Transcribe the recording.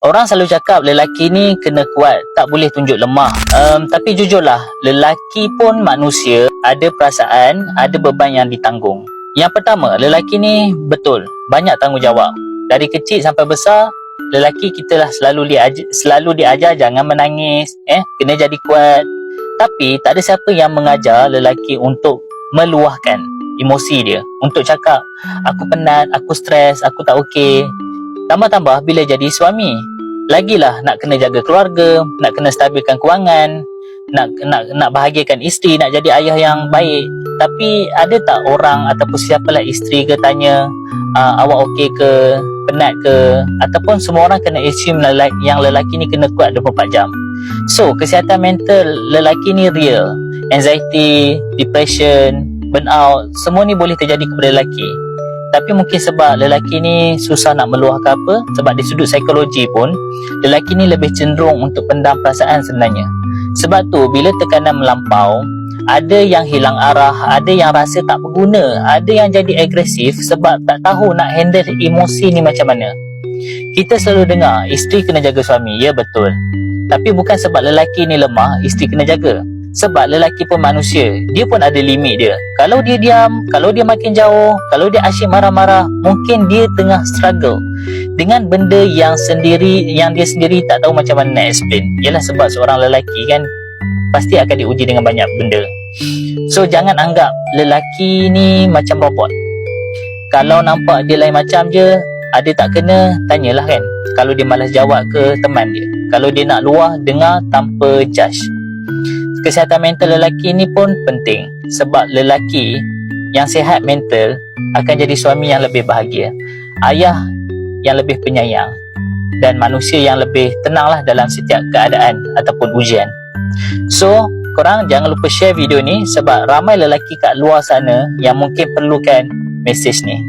Orang selalu cakap lelaki ni kena kuat, tak boleh tunjuk lemah. Tapi jujurlah, lelaki pun manusia, ada perasaan, ada beban yang ditanggung. Yang pertama, lelaki ni betul, banyak tanggungjawab. Dari kecil sampai besar, lelaki kita lah selalu diajar jangan menangis, kena jadi kuat. Tapi tak ada siapa yang mengajar lelaki untuk meluahkan emosi dia, untuk cakap, aku penat, aku stres, aku tak okey. Tambah-tambah bila jadi suami, lagilah nak kena jaga keluarga, nak kena stabilkan kewangan, nak bahagiakan isteri, nak jadi ayah yang baik. Tapi ada tak orang ataupun siapalah isteri ke tanya, awak okey ke, penat ke? Ataupun semua orang kena assume yang lelaki ni kena kuat 24 jam. So, kesihatan mental lelaki ni real. Anxiety, depression, burnout, semua ni boleh terjadi kepada lelaki. Tapi mungkin sebab lelaki ni susah nak meluahkan apa, sebab di sudut psikologi pun lelaki ni lebih cenderung untuk pendam perasaan sebenarnya. Sebab tu bila tekanan melampau, ada yang hilang arah, ada yang rasa tak berguna, ada yang jadi agresif sebab tak tahu nak handle emosi ni macam mana. Kita selalu dengar isteri kena jaga suami, ya betul. Tapi bukan sebab lelaki ni lemah isteri kena jaga. Sebab lelaki pun manusia, dia pun ada limit dia. Kalau dia diam, kalau dia makin jauh, kalau dia asyik marah-marah, mungkin dia tengah struggle dengan benda yang dia sendiri tak tahu macam mana nak explain. Yalah, sebab seorang lelaki kan pasti akan diuji dengan banyak benda. So jangan anggap lelaki ni macam robot. Kalau nampak dia lain macam je, ada tak kena, tanyalah kan. Kalau dia malas jawab ke teman dia, kalau dia nak luah, dengar tanpa judge. Kesihatan mental lelaki ni pun penting, sebab lelaki yang sihat mental akan jadi suami yang lebih bahagia, ayah yang lebih penyayang, dan manusia yang lebih tenanglah dalam setiap keadaan ataupun ujian. So, korang jangan lupa share video ni sebab ramai lelaki kat luar sana yang mungkin perlukan mesej ni.